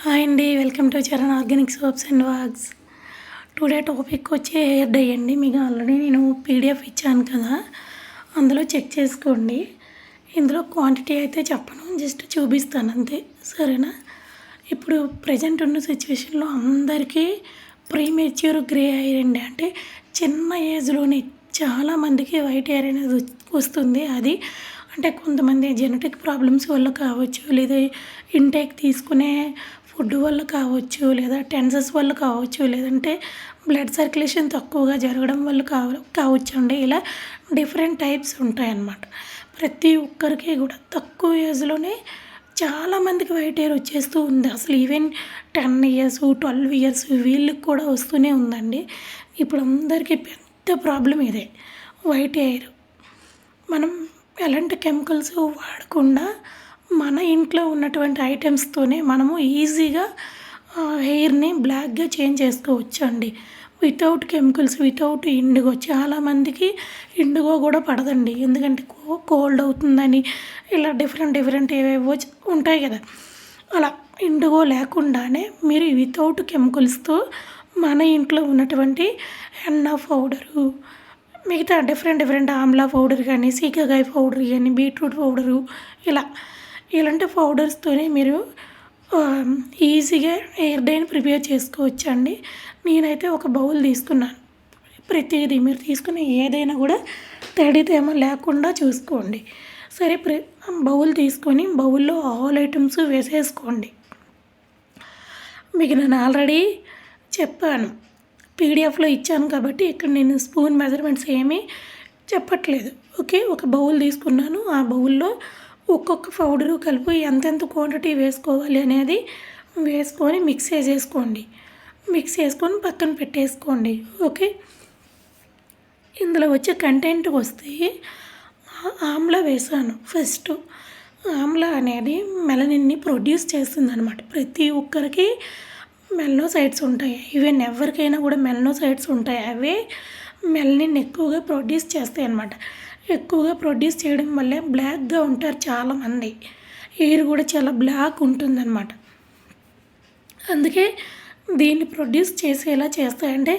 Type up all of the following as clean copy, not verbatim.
Hi అండి. Welcome to Charan organic soaps and vlogs. Today topic వచ్చి hair dye అండి. మీకు ఆల్రెడీ నేను పీడిఎఫ్ ఇచ్చాను కదా, అందులో చెక్ చేసుకోండి. ఇందులో క్వాంటిటీ అయితే చెప్పను, జస్ట్ చూపిస్తాను అంతే, సరేనా? ఇప్పుడు ప్రజెంట్ ఉన్న సిచ్యువేషన్లో అందరికీ ప్రీమెచ్యూర్ గ్రే హెయిర్ అండి. అంటే చిన్న ఏజ్లోనే చాలామందికి వైట్ హెయిర్ అనేది వస్తుంది. అది అంటే కొంతమంది జెనెటిక్ ప్రాబ్లమ్స్ వల్ల కావచ్చు, లేదా ఇంటేక్ తీసుకునే ఫుడ్ వల్ల కావచ్చు, లేదా టెన్సెస్ వల్ల కావచ్చు, లేదంటే బ్లడ్ సర్క్యులేషన్ తక్కువగా జరగడం వల్ల కావచ్చు అండి. ఇలా డిఫరెంట్ టైప్స్ ఉంటాయన్నమాట. ప్రతి ఒక్కరికి కూడా తక్కువ ఏజ్లోనే చాలామందికి వైట్ హెయిర్ వచ్చేస్తూ ఉంది. అసలు ఈవెన్ 10 ఇయర్స్ 12 ఇయర్స్ వీళ్ళకి కూడా వస్తూనే ఉందండి. ఇప్పుడు అందరికీ పెద్ద ప్రాబ్లం ఇదే, వైట్ హెయిర్. మనం ఎలాంటి కెమికల్స్ వాడకుండా మన ఇంట్లో ఉన్నటువంటి ఐటమ్స్తోనే మనము ఈజీగా హెయిర్ని బ్లాక్గా చేంజ్ చేసుకోవచ్చు అండి, వితౌట్ కెమికల్స్, వితౌట్ ఇండిగో. చాలామందికి ఇండిగో కూడా పడదండి, ఎందుకంటే కోల్డ్ అవుతుందని ఇలా డిఫరెంట్ ఏవేవో ఉంటాయి కదా. అలా ఇండిగో లేకుండానే మీరు వితౌట్ కెమికల్స్తో మన ఇంట్లో ఉన్నటువంటి హెన్నా పౌడరు, మిగతా డిఫరెంట్ ఆమ్లా పౌడర్ కానీ, సీకాకాయ పౌడర్ కానీ, బీట్రూట్ పౌడరు, ఇలాంటి పౌడర్స్తోనే మీరు ఈజీగా హెయిర్ డైని ప్రిపేర్ చేసుకోవచ్చు అండి. నేనైతే ఒక బౌల్ తీసుకున్నాను. ప్రతిదీ మీరు తీసుకునే ఏదైనా కూడా తేమ లేకుండా చూసుకోండి. సరే, బౌల్ తీసుకొని బౌల్లో ఆల్ ఐటమ్స్ వేసేసుకోండి. మీకు నేను ఆల్రెడీ చెప్పాను, పీడిఎఫ్లో ఇచ్చాను కాబట్టి ఇక్కడ నేను స్పూన్ మెజర్మెంట్స్ ఏమీ చెప్పట్లేదు. ఓకే, ఒక బౌల్ తీసుకున్నాను. ఆ బౌల్లో ఒక్కొక్క పౌడరు కలిపి ఎంతెంత క్వాంటిటీ వేసుకోవాలి అనేది వేసుకొని మిక్స్ చేసుకొని పక్కన పెట్టేసుకోండి. ఓకే, ఇందులో వచ్చే కంటెంట్కి వస్తే ఆమ్లా వేసాను. ఫస్ట్ ఆమ్లా అనేది మెలనిన్ని ప్రొడ్యూస్ చేస్తుంది అనమాట. ప్రతి ఒక్కరికి మెలనోసైట్స్ ఉంటాయి, ఈవెన్ ఎవరికైనా కూడా మెలనోసైట్స్ ఉంటాయి. అవే మెలనిన్ ఎక్కువగా ప్రొడ్యూస్ చేస్తాయి అన్నమాట. ఎక్కువగా ప్రొడ్యూస్ చేయడం వల్లే బ్లాక్గా ఉంటారు చాలామంది. హెయిర్ కూడా చాలా బ్లాక్ ఉంటుందన్నమాట. అందుకే దీన్ని ప్రొడ్యూస్ చేసేలా చేస్తాయంటే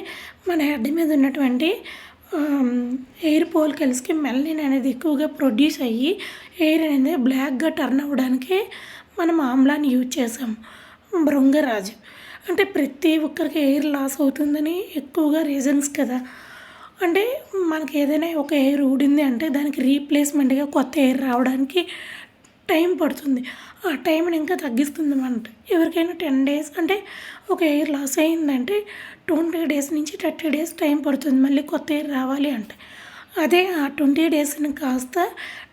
మన హెడ్ మీద ఉన్నటువంటి హెయిర్ ఫాలికల్స్కి మెలనిన్ అనేది ఎక్కువగా ప్రొడ్యూస్ అయ్యి హెయిర్ అనేది బ్లాక్గా టర్న్ అవ్వడానికి మనం ఆమ్లాన్ని యూజ్ చేసాం. భృంగరాజు అంటే ప్రతి ఒక్కరికి హెయిర్ లాస్ అవుతుందని ఎక్కువగా రీజన్స్ కదా. అంటే మనకి ఏదైనా ఒక హెయిర్ ఊడింది అంటే దానికి రీప్లేస్మెంట్గా కొత్త హెయిర్ రావడానికి టైం పడుతుంది. ఆ టైంని ఇంకా తగ్గిస్తుంది అన్నమాట. ఎవరికైనా 10 డేస్ అంటే ఒక హెయిర్ లాస్ అయిందంటే 20 డేస్ నుంచి 30 డేస్ టైం పడుతుంది మళ్ళీ కొత్త హెయిర్ రావాలి అంటే. అదే ఆ 20 డేస్ని కాస్త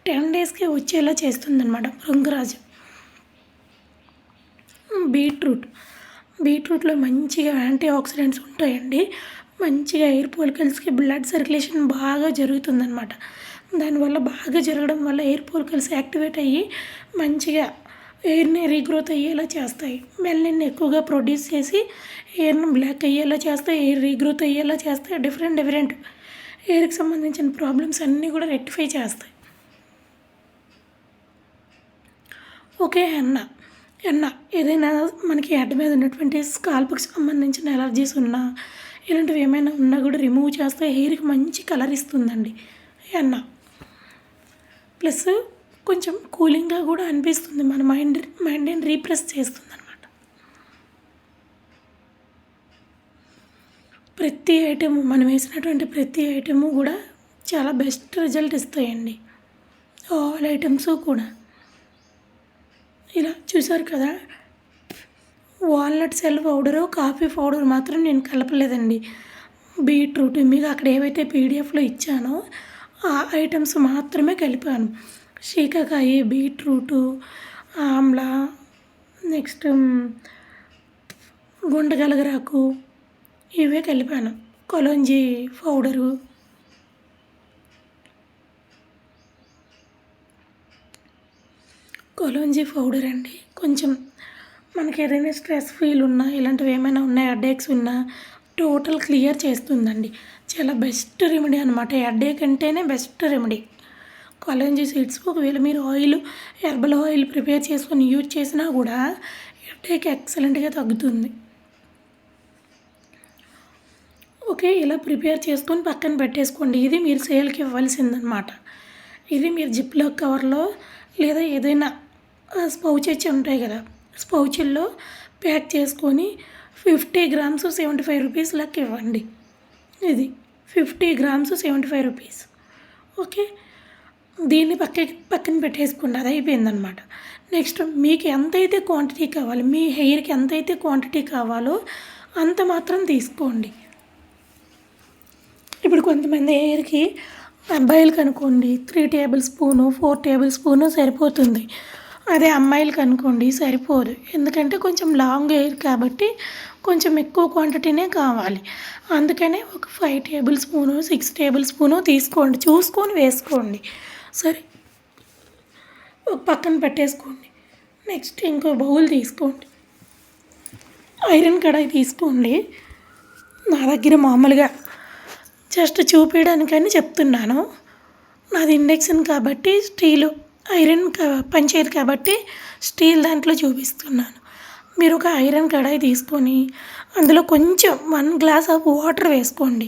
10 డేస్కే వచ్చేలా చేస్తుందన్నమాట భృంగరాజు. బీట్రూట్లో మంచిగా యాంటీ ఆక్సిడెంట్స్ ఉంటాయండి. మంచిగా హెయిర్ ఫాలికల్స్కి బ్లడ్ సర్క్యులేషన్ బాగా జరుగుతుందన్నమాట. దానివల్ల బాగా జరగడం వల్ల హెయిర్ ఫాలికల్స్ యాక్టివేట్ అయ్యి మంచిగా హెయిర్ని రీగ్రోత్ అయ్యేలా చేస్తాయి. మెలనిన్ ఎక్కువగా ప్రొడ్యూస్ చేసి హెయిర్ని బ్లాక్ అయ్యేలా చేస్తాయి, హెయిర్ రీగ్రోత్ అయ్యేలా చేస్తాయి. డిఫరెంట్ హెయిర్కి సంబంధించిన ప్రాబ్లమ్స్ అన్నీ కూడా రెక్టిఫై చేస్తాయి. ఓకే, ఎన్న ఏదైనా మనకి హెడ్ మీద ఉన్నటువంటి స్కాల్ప్కి సంబంధించిన ఎలర్జీస్ ఉన్నా, ఇలాంటివి ఏమైనా ఉన్నా కూడా రిమూవ్ చేస్తే హెయిర్కి మంచి కలర్ ఇస్తుందండి ఎన్న. ప్లస్ కొంచెం కూలింగ్గా కూడా అనిపిస్తుంది, మన మైండ్ని రీప్రెస్ చేస్తుంది అనమాట. ప్రతి ఐటెము మనం వేసినటువంటి ప్రతి ఐటెము కూడా చాలా బెస్ట్ రిజల్ట్ ఇస్తాయండి, ఆల్ ఐటమ్స్ కూడా. ఇలా చూసారు కదా, walnut shell powder, coffee powder మాత్రం నేను కలపలేదండి. బీట్రూట్ మీకు అక్కడ ఏవైతే పీడిఎఫ్లో ఇచ్చానో ఆ ఐటమ్స్ మాత్రమే కలిపాను. సీకాకాయ, బీట్రూటు, ఆమ్లా, నెక్స్ట్ గుంటగలగరాకు, ఇవే కలిపాను. కొలంజీ పౌడరు, అండి. కొంచెం మనకి ఏదైనా స్ట్రెస్ ఫీల్ ఉన్నా, ఇలాంటివి ఏమైనా ఉన్నాయి, హెడేక్స్ ఉన్నా టోటల్ క్లియర్ చేస్తుందండి. చాలా బెస్ట్ రెమెడీ అనమాట. హెడేక్ అంటేనే బెస్ట్ రెమెడీ కొలంజీ సీడ్స్. ఒకవేళ మీరు హెర్బల్ ఆయిల్ ప్రిపేర్ చేసుకొని యూజ్ చేసినా కూడా హెడేక్ ఎక్సలెంట్గా తగ్గుతుంది. ఓకే, ఇలా ప్రిపేర్ చేసుకొని పక్కన పెట్టేసుకోండి. ఇది మీరు సేల్కి ఇవ్వాల్సిందనమాట. ఇది మీరు జిప్లో కవర్లో లేదా ఏదైనా పౌచెస్ ఉంటాయి కదా, పౌచుల్లో ప్యాక్ చేసుకొని 50 గ్రామ్స్ 75 రూపీస్ లెక్క ఇవ్వండి. ఇది 50 గ్రామ్స్ 75 రూపీస్. ఓకే, దీన్ని పక్కన పెట్టేసుకోండి. అది అయిపోయిందనమాట. నెక్స్ట్ మీకు ఎంతైతే క్వాంటిటీ కావాలి, మీ హెయిర్కి ఎంతైతే క్వాంటిటీ కావాలో అంత మాత్రం తీసుకోండి. ఇప్పుడు కొంతమంది హెయిర్కి అబ్బాయిలకి అనుకోండి 3 టేబుల్ స్పూను 4 టేబుల్ స్పూను సరిపోతుంది. అదే అమ్మాయిలకి అనుకోండి సరిపోదు. ఎందుకంటే కొంచెం లాంగ్ హెయిర్ కాబట్టి కొంచెం ఎక్కువ క్వాంటిటీనే కావాలి. అందుకనే ఒక 5 టేబుల్ స్పూను 6 టేబుల్ స్పూను తీసుకోండి, చూసుకొని వేసుకోండి. సరే, ఒక పక్కన పెట్టేసుకోండి. నెక్స్ట్ ఇంకో బౌల్ తీసుకోండి, ఐరన్ కడాయి తీసుకోండి. నా దగ్గర మామూలుగా జస్ట్ చూపించడానికని చెప్తున్నాను. నాది ఇండక్షన్ కాబట్టి స్టీలు, ఐరన్ పనిచేయదు కాబట్టి స్టీల్ దాంట్లో చూపిస్తున్నాను. మీరు ఒక ఐరన్ కడాయి తీసుకొని అందులో కొంచెం 1 గ్లాస్ ఆఫ్ వాటర్ వేసుకోండి.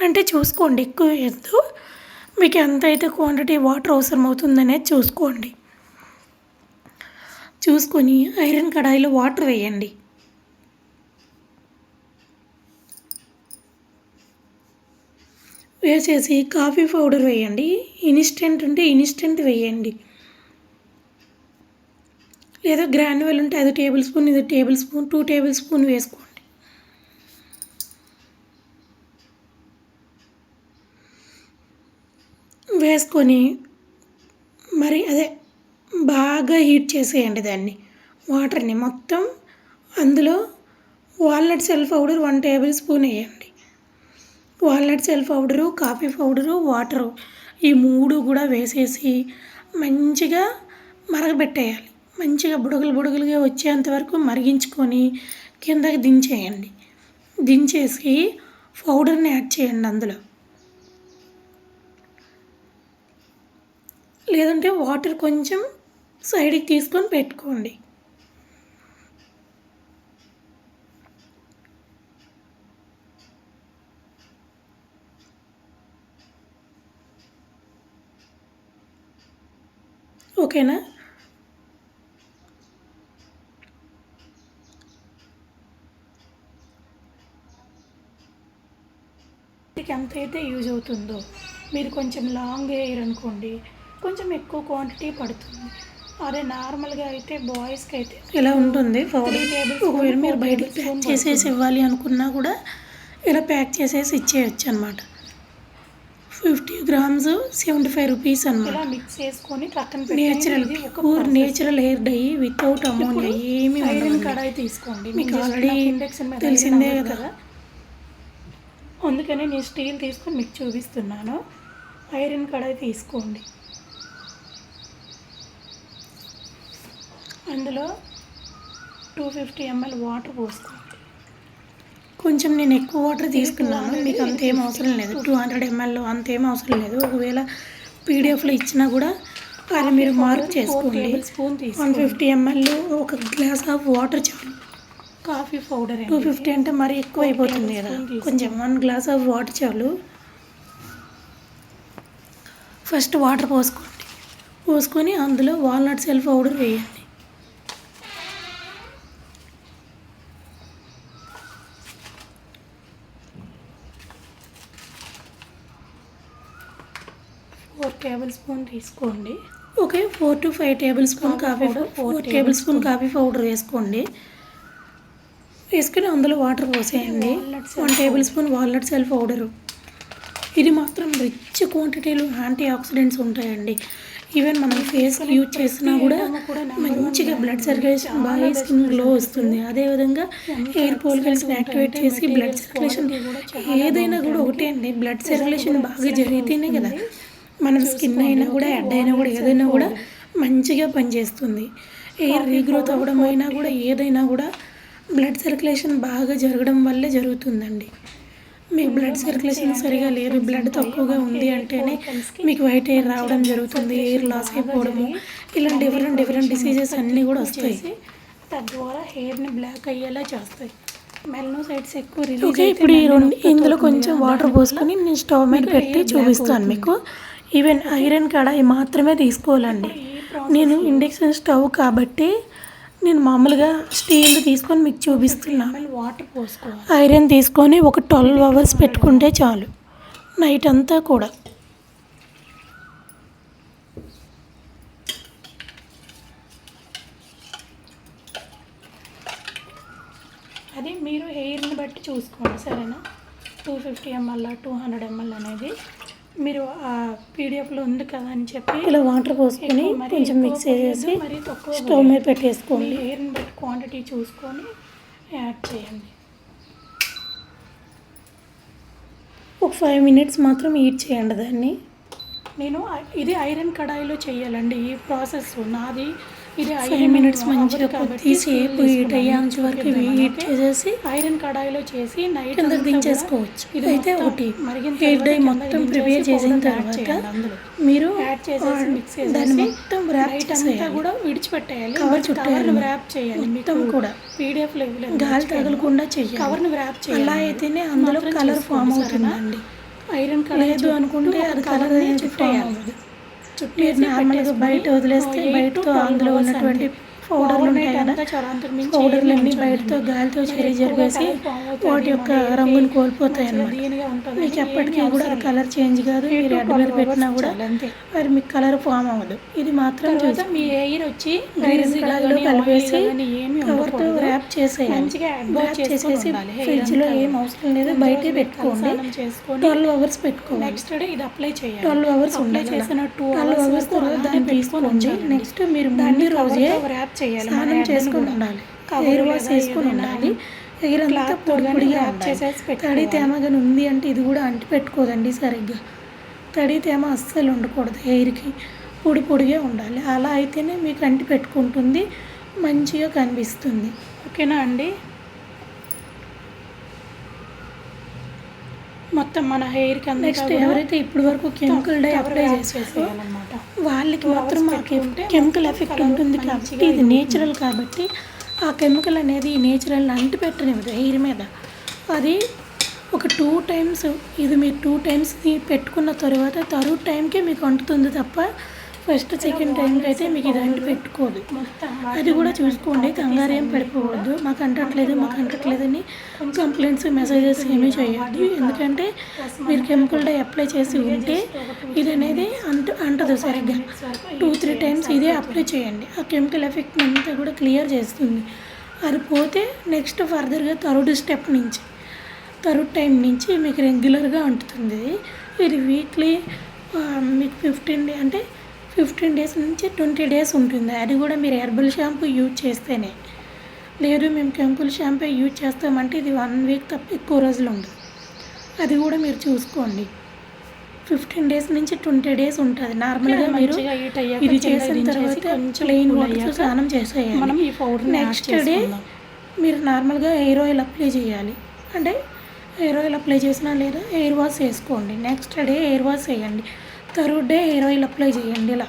అంటే చూసుకోండి, ఎక్కువ వేయద్దు. మీకు ఎంతైతే క్వాంటిటీ వాటర్ అవసరం అవుతుందనేది చూసుకోండి. చూసుకొని ఐరన్ కడాయిలో వాటర్ వేయండి. వేసేసి కాఫీ పౌడర్ వేయండి. ఇన్స్టెంట్ ఉంటే ఇన్స్టెంట్ వేయండి, లేదా గ్రాన్యువల్ ఉంటే అది టేబుల్ స్పూన్, ఇది టేబుల్ స్పూన్, 2 టేబుల్ స్పూన్ వేసుకోండి. వేసుకొని మరి బాగా హీట్ చేసేయండి దాన్ని, వాటర్ని మొత్తం. అందులో walnut shell powder 1 table spoon వేయండి. Walnut shell powder, coffee powder, water ఈ 3 కూడా వేసేసి మంచిగా మరగబెట్టేయాలి. మంచిగా బుడగలుగా వచ్చేంత వరకు మరిగించుకొని కిందకి దించేయండి. దించేసి పౌడర్ని యాడ్ చేయండి అందులో. లేదంటే వాటర్ కొంచెం సైడ్కి తీసుకొని పెట్టుకోండి. ఓకేనా? మీకు ఎంతైతే యూజ్ అవుతుందో, మీరు కొంచెం లాంగ్ హెయిర్ అనుకోండి కొంచెం ఎక్కువ క్వాంటిటీ పడుతుంది. అదే నార్మల్గా అయితే బాయ్స్కి అయితే ఇలా ఉంటుంది. 3 టేబుల్ ఒకవేళ మీరు బయటకి ప్యాక్ చేసేసి ఇవ్వాలి అనుకున్నా కూడా ఇలా ప్యాక్ చేసేసి ఇచ్చేయచ్చు అనమాట. 50 గ్రామ్స్ 75 రూపీస్ అనమాట. మిక్స్ చేసుకొని పక్కన natural pure natural hair dye without ammonia ఏమీ ఐరన్ కడాయి తీసుకోండి. మీకు ఆల్రెడీ తెలిసిందే కదా, అందుకని నేను స్టీల్ తీసుకొని మీకు చూపిస్తున్నాను. ఐరన్ కడాయి తీసుకోండి. అందులో 250 ml వాటర్ పోసుకోండి. కొంచెం నేను ఎక్కువ వాటర్ తీసుకున్నాను, మీకు అంతేం అవసరం లేదు. 200 ml అంతేం అవసరం లేదు. ఒకవేళ పీడిఎఫ్లో ఇచ్చినా కూడా అది మీరు మార్క్ చేసుకోండి. 150 ml ఒక గ్లాస్ ఆఫ్ వాటర్ చాలు. కాఫీ పౌడర్ 250 అంటే మరి ఎక్కువ అయిపోతుంది కదా, కొంచెం 1 గ్లాస్ ఆఫ్ వాటర్ చాలు. ఫస్ట్ వాటర్ పోసుకోండి. పోసుకొని అందులో వాల్నట్ సెల్ పౌడర్ వేయండి. టేబుల్ స్పూన్ తీసుకోండి. Okay, 4 to 5 table spoon coffee 4 table spoon coffee powder వేసుకోండి. వేసుకుని అందులో వాటర్ పోసేయండి. 1 table spoon walnut shell powder. ఇది మాత్రం రిచ్ క్వాంటిటీలో యాంటీ ఆక్సిడెంట్స్ ఉంటాయండి. ఈవెన్ మనం ఫేస్ యూజ్ చేసినా కూడా మంచిగా బ్లడ్ సర్క్యులేషన్ బాగా స్కిన్ గ్లో వస్తుంది. అదేవిధంగా హెయిర్ ఫాలికల్స్ని యాక్టివేట్ చేసి బ్లడ్ సర్క్యులేషన్ ఏదైనా కూడా ఒకటే అండి, బ్లడ్ సర్క్యులేషన్ బాగా జరిగితేనే కదా మనం స్కిన్ అయినా కూడా హెడ్ అయినా కూడా ఏదైనా కూడా మంచిగా పనిచేస్తుంది. హెయిర్ రీగ్రోత్ అవ్వడం అయినా కూడా ఏదైనా కూడా బ్లడ్ సర్క్యులేషన్ బాగా జరగడం వల్లే జరుగుతుందండి. మీకు బ్లడ్ సర్క్యులేషన్ సరిగా లేదు, బ్లడ్ తక్కువగా ఉంది అంటేనే మీకు వైట్ హెయిర్ రావడం జరుగుతుంది, హెయిర్ లాస్ అయిపోవడము, ఇలా డిఫరెంట్ డిసీజెస్ అన్నీ కూడా వస్తాయి. తద్వారా హెయిర్ని బ్లాక్ అయ్యేలా చేస్తాయి. మెలనోసైట్స్ ఎక్కువ రిలీజ్. ఓకే, ఇప్పుడు ఈ రెండు ఇందులో కొంచెం వాటర్ పోసుకొని నేను స్టవ్ మీద పెట్టి చూపిస్తాను మీకు. ఈవెన్ ఐరన్ కడాయి మాత్రమే తీసుకోవాలండి. నేను ఇండక్షన్ స్టవ్ కాబట్టి నేను మామూలుగా స్టీల్ తీసుకొని మీకు చూపిస్తున్నాను. వాటర్ పోసుకోవాలి. ఐరన్ తీసుకొని ఒక 12 hours పెట్టుకుంటే చాలు, నైట్ అంతా కూడా. అది మీరు హెయిర్ని బట్టి చూసుకోండి, సరేనా. 250 ml 200 ml అనేది మీరు ఆ పీడిఎఫ్లో ఉంది కదా అని చెప్పి ఇలా వాటర్ పోసుకొని కొంచెం మిక్స్ చేసేసి స్టవ్ మీద పెట్టేసుకోండి. హెయిర్ని బట్టి క్వాంటిటీ చూసుకొని యాడ్ చేయండి. ఒక 5 minutes మాత్రం హీట్ చేయండి దాన్ని. నేను ఇది ఐరన్ కడాయిలో చేయాలండి ఈ ప్రాసెస్ నాది. ఇది 5 minutes మంచిగా కొద్దిసేపు హీట్ అయ్యేంత వరకు హీట్ చేసేసి ఐరన్ కడాయిలో చేసి నైట్ కిందకి దించేసుకోవచ్చు. ఇదైతే ఒకటి హెయిర్ డై మొత్తం ప్రిపేర్ చేసిన తర్వాత మీరు యాడ్ చేసేసి మిక్స్ చేసి దాన్ని మొత్తం ర్యాప్ అంతా కూడా విడిచిపెట్టేయాలి. కవర్ చుట్టాలి, ర్యాప్ చేయాలి మొత్తం కూడా. పీడిఎఫ్లో గాలి తగలకుండా చేయాలి, కవర్ని ర్యాప్ చేయాలి. అలా అయితేనే అందులో కలర్ ఫామ్ అవుతుందండి. ఐరన్ లేదు అనుకుంటే అది కలర్ చుట్టేయాలి. మీరు నార్మల్గా బయట వదిలేస్తే బయటతో అందులో ఉన్నటువంటి పౌడర్లు ఉంటాయి కదా, పౌడర్లన్నీ బయటతో గాలితో చెరి జరిగేసి వాటి యొక్క రంగును కోల్పోతాయి అన్నమాట. మీకు ఎప్పటికీ కూడా కలర్ చేంజ్ కాదు. మీరు అడ్డు మీద పెట్టినా కూడా మరి మీకు కలర్ ఫామ్ అవ్వదు. ఇది మాత్రం చూసి మీ హెయిర్ వచ్చి కడాయిలో కలిపేసి కవర్తో ర్యాప్ చేసేయాలి. ర్యాప్ చేసేసి ఫ్రిడ్జ్లో ఏం అవసరం లేదు, బయటే పెట్టుకోండి. 12 hours పెట్టుకోండి. నెక్స్ట్ డే ఇది అప్లై చేయాలి. 12 hours ఉండే చేసిన 12 hours తర్వాత దాన్ని తీసుకొని నెక్స్ట్ మీరు ముందు రోజే ర్యాప్ చేయాలి. స్నానం చేసుకొని ఉండాలి, హెయిర్ వాష్ చేసుకొని ఉండాలి. హెయిర్ అంతా పొడిగా చేసేసి తడి తేమ కానీ ఉంది అంటే ఇది కూడా అంటి పెట్టుకోదండి సరిగ్గా. తడి తేమ అస్సలు ఉండకూడదు, హెయిర్కి పొడిగా ఉండాలి. అలా అయితేనే మీకు అంటి పెట్టుకుంటుంది, మంచిగా కనిపిస్తుంది. ఓకేనా అండి. మొత్తం మన హెయిర్కి నెక్స్ట్ ఎవరైతే ఇప్పటి వరకు కెమికల్ డై అప్లై చేసేయాలన్నమాట వాళ్ళకి మాత్రం మాకు కెమికల్ ఎఫెక్ట్ ఉంటుంది కాబట్టి ఇది నేచురల్ కాబట్టి ఆ కెమికల్ అనేది నేచురల్ అంటి పెట్టనివ్వదు హెయిర్ మీద. అది ఒక 2 times ఇది మీరు 2 times పెట్టుకున్న తర్వాత థర్డ్ టైంకి మీకు అంటుతుంది తప్ప ఫస్ట్ సెకండ్ టైంకి అయితే మీకు ఇది అంటి పెట్టుకోదు. అది కూడా చూసుకోండి, కంగారు ఏం పడిపోవద్దు. మాకు అంటట్లేదని కంప్లైంట్స్ మెసేజెస్ ఏమీ చేయొద్దు. ఎందుకంటే మీరు కెమికల్ డై అప్లై చేసి ఉంటే ఇది అనేది అంటదు సరిగ్గా. 2-3 times ఇదే అప్లై చేయండి. ఆ కెమికల్ ఎఫెక్ట్ అంతా కూడా క్లియర్ చేస్తుంది. అది పోతే నెక్స్ట్ ఫర్దర్గా థర్డ్ టైం నుంచి మీకు రెగ్యులర్గా అంటుతుంది. ఇది వీక్లీ మీకు 15 days నుంచి 20 days ఉంటుంది. అది కూడా మీరు హెర్బల్ షాంపూ యూజ్ చేస్తేనే. లేదు మేము కెమికల్ షాంపూ యూజ్ చేస్తామంటే ఇది 1 week తప్ప ఎక్కువ రోజులు ఉండదు. అది కూడా మీరు చూసుకోండి. 15 days నుంచి 20 days ఉంటుంది. నార్మల్గా మీరు ఇది చేసిన తర్వాత ప్లెయిన్ వాటర్తో స్నానం చేసేయాలి. నెక్స్ట్ డే మీరు నార్మల్గా హెయిర్ ఆయిల్ అప్లై చేయాలి. అంటే హెయిర్ ఆయిల్ అప్లై చేసినా లేదా హెయిర్ వాష్ చేసుకోండి. నెక్స్ట్ డే హెయిర్ వాష్ చేయండి. Third day hair oil apply చేయండి. ఇలా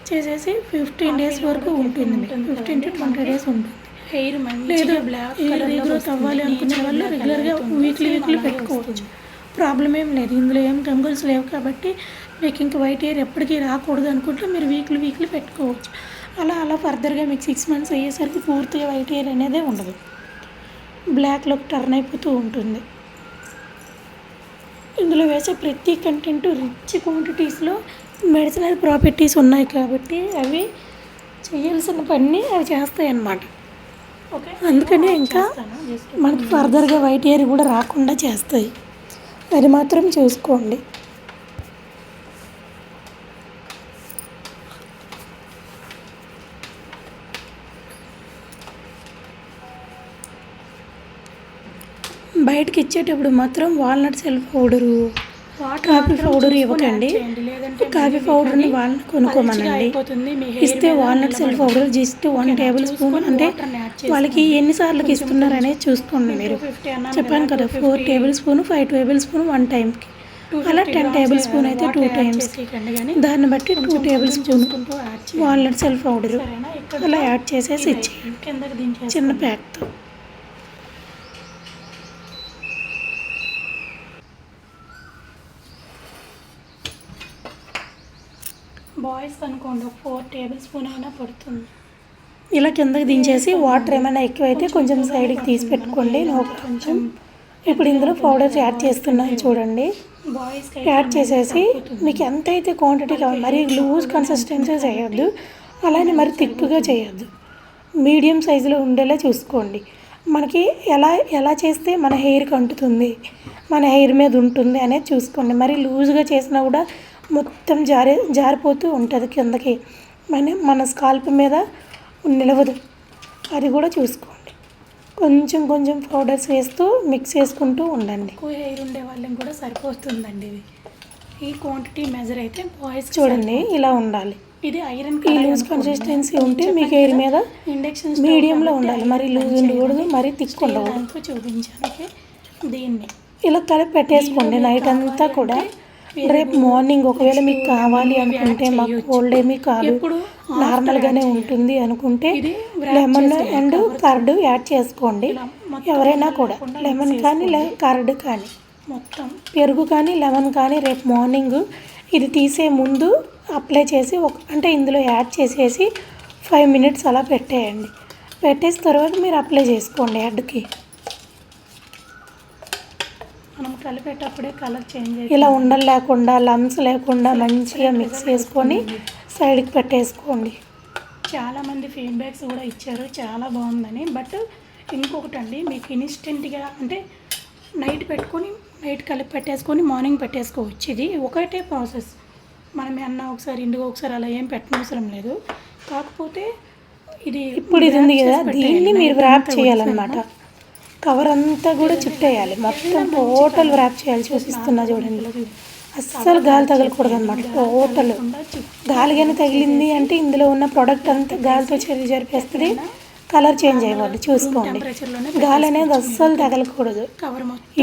చేసేసి 15 days వరకు ఉంటుంది. 15 to 20 days ఉంటుంది. హెయిర్ లేదు రీగ్రోత్ అవ్వాలి అనుకునే వాళ్ళు రెగ్యులర్గా వీక్లీ పెట్టుకోవచ్చు. ప్రాబ్లం ఏం లేదు. ఇందులో ఏం కెమికల్స్ లేవు కాబట్టి మీకు ఇంకా వైట్ హెయిర్ ఎప్పటికీ రాకూడదు అనుకుంటే మీరు వీక్లీ పెట్టుకోవచ్చు. అలా ఫర్దర్గా మీకు 6 months అయ్యేసరికి పూర్తిగా వైట్ హెయిర్ అనేదే ఉండదు, బ్లాక్లోకి టర్న్ అయిపోతూ ఉంటుంది. ఇందులో వేసే ప్రతి కంటెంట్ రిచ్ క్వాంటిటీస్లో మెడిసినల్ ప్రాపర్టీస్ ఉన్నాయి కాబట్టి అవి చేయాల్సిన పని అవి చేస్తాయి అన్నమాట. ఓకే, అందుకనే ఇంకా మనకు ఫర్దర్గా వైట్ హెయిర్ కూడా రాకుండా చేస్తాయి. అది మాత్రం చూసుకోండి. బయటకి ఇచ్చేటప్పుడు మాత్రం walnut self powder, coffee powder ఇవ్వకండి. కాఫీ పౌడర్ని వాళ్ళని కొనుక్కోమనండి. ఇస్తే walnut self powder just 1 tablespoon, అంటే వాళ్ళకి ఎన్నిసార్లకి ఇస్తున్నారు అనేది చూసుకోండి. మీరు చెప్పాను కదా 4 tablespoon 5 tablespoon 1 timeకి అలా 10 టేబుల్ స్పూన్ అయితే 2 టైమ్స్, దాన్ని బట్టి 2 table spoon walnut shell powder అలా యాడ్ చేసేసి ఇచ్చేయండి చిన్న ప్యాక్తో. బాయ్స్ అనుకోండి ఒక 4 టేబుల్ స్పూన్ అయినా పడుతుంది. ఇలా కిందకి దించేసి వాటర్ ఏమైనా ఎక్కువైతే కొంచెం సైడ్కి తీసి పెట్టుకోండి. కొంచెం ఇప్పుడు ఇందులో పౌడర్స్ యాడ్ చేస్తున్నాను చూడండి. యాడ్ చేసేసి మీకు ఎంత అయితే క్వాంటిటీ కావాలి, మరి లూజ్ కన్సిస్టెన్సీ చేయొద్దు, అలానే మరి థిక్గా చేయొద్దు, మీడియం సైజులో ఉండేలా చూసుకోండి. మనకి ఎలా చేస్తే మన హెయిర్కి అంటుతుంది, మన హెయిర్ మీద ఉంటుంది అనేది చూసుకోండి. మరి లూజ్గా చేసినా కూడా మొత్తం జారిపోతూ ఉంటుంది కిందకి, మన స్కాల్ప్ మీద నిలవదు, అది కూడా చూసుకోండి. కొంచెం కొంచెం పౌడర్స్ వేస్తూ మిక్స్ చేసుకుంటూ ఉండండి. ఎక్కువ హెయిర్ ఉండే వాళ్ళకి కూడా సరిపోతుందండి ఇది. ఈ క్వాంటిటీ మెజర్ అయితే బాయ్స్ చూడండి ఇలా ఉండాలి. ఇది ఐరన్ ఈ లూజ్ కన్సిస్టెన్సీ ఉంటే మీకు హెయిర్ మీద ఇండక్షన్ మీడియంలో ఉండాలి, మరి లూజ్ ఉండకూడదు, మరి థిక్ ఉండకూడదు. చూపించాను. దీన్ని ఇలా కలిపి పెట్టేసుకోండి నైట్ అంతా కూడా. రేపు మార్నింగ్ ఒకవేళ మీకు కావాలి అనుకుంటే, మాకు కోల్డ్ ఏమీ కాదు నార్మల్గానే ఉంటుంది అనుకుంటే లెమన్ అండ్ కర్డ్ యాడ్ చేసుకోండి. ఎవరైనా కూడా లెమన్ కానీ కర్డ్ కానీ మొత్తం పెరుగు కానీ లెమన్ కానీ రేపు మార్నింగ్ ఇది తీసే ముందు అప్లై చేసి అంటే ఇందులో యాడ్ చేసేసి 5 మినిట్స్ అలా పెట్టేయండి. పెట్టేసిన తర్వాత మీరు అప్లై చేసుకోండి హెడ్కి. మనం కలిపేటప్పుడే కలర్ చేంజ్ ఇలా ఉండలు లేకుండా లమ్స్ లేకుండా మంచిగా మిక్స్ చేసుకొని సైడ్కి పెట్టేసుకోండి. చాలామంది ఫీడ్బ్యాక్స్ కూడా ఇచ్చారు చాలా బాగుందని. బట్ ఇంకొకటి అండి, మీకు ఇన్స్టెంట్గా అంటే నైట్ కలిపి పెట్టేసుకొని మార్నింగ్ పెట్టేసుకోవచ్చు. ఇది ఒకటే ప్రాసెస్. మనం అన్న ఒకసారి ఇండిగో ఒకసారి అలా ఏం పెట్టనవసరం లేదు. కాకపోతే ఇప్పుడు ఇది ఉంది కదా, దీన్ని మీరు ర్యాప్ చేయాలన్నమాట. కవర్ అంతా కూడా చుట్టేయాలి, మొత్తం టోటల్ ర్యాప్ చేయాలి. చూపిస్తున్నా చూడండి, అస్సలు గాలి తగలకూడదు అనమాట. టోటల్ గాలి కానీ తగిలింది అంటే ఇందులో ఉన్న ప్రోడక్ట్ అంతా గాలితో జరిపేస్తుంది, కలర్ చేంజ్ అయిపోద్ది. చూసుకోండి, గాలి అనేది అస్సలు తగలకూడదు.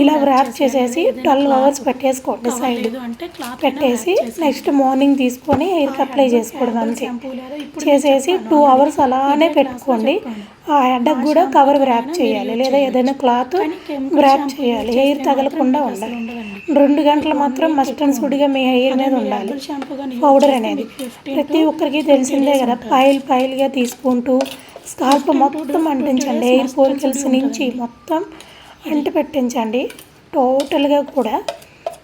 ఇలా ర్యాప్ చేసేసి 12 అవర్స్ పెట్టేసుకోండి సైడ్ పెట్టేసి, నెక్స్ట్ మార్నింగ్ తీసుకొని హెయిర్కి అప్లై చేసుకోవడం అంతే. చేసేసి 2 అవర్స్ అలానే పెట్టుకోండి. ఆ హెడ్కి కూడా కవర్ ర్యాప్ చేయాలి, లేదా ఏదైనా క్లాత్ ర్యాప్ చేయాలి, హెయిర్ తగలకుండా ఉండాలి. 2 గంటలు మాత్రం మస్ట్ అండ్ షుడ్గా మీ హెయిర్ మీద ఉండాలి పౌడర్ అనేది. ప్రతి ఒక్కరికి తెలిసిందే కదా, పైల్గా తీసుకుంటూ స్కాల్ప్ మొత్తం అంటించండి. హెయిర్ ఫోలికల్స్ నుంచి మొత్తం పెట్టించండి టోటల్గా కూడా.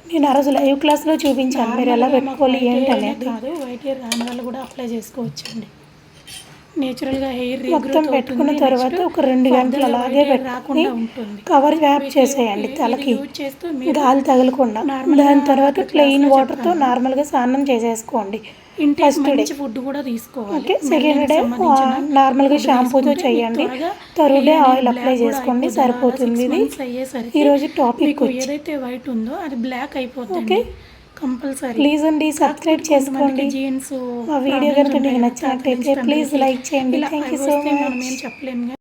నేను ఆ రోజు లైవ్ క్లాస్లో చూపించాను మీరు ఎలా పెట్టుకోవాలి ఏంటనేది. కాదు వైట్ హెయిర్ రాని వాళ్ళు కూడా అప్లై చేసుకోవచ్చండి. నేచురల్గా హెయిర్ మొత్తం పెట్టుకున్న తర్వాత ఒక 2 గంటలు అలాగే పెట్టుకుని కవర్ ర్యాప్ చేసేయండి తలకి, గాలి తగలకుండా. దాని తర్వాత ప్లెయిన్ వాటర్తో నార్మల్గా స్నానం చేసేసుకోండి. ఫస్ట్ డే ఫుడ్ కూడా తీసుకోవాలి. సెకండ్ డే నార్మల్గా షాంపూతో చేయండి. థర్డ్ డే ఆయిల్ అప్లై చేసుకోండి, సరిపోతుంది. ఇది ఈరోజు టాపిక్. ఏదైతే వైట్ ఉందో అది బ్లాక్ అయిపోతుంది. ఓకే, కంపల్సరీ ప్లీజ్ అండి సబ్స్క్రైబ్ చేసుకోండి. జీన్స్ మా వీడియో కనుక మీకు నచ్చినట్లయితే ప్లీజ్ లైక్ చేయండి. Thank you so much.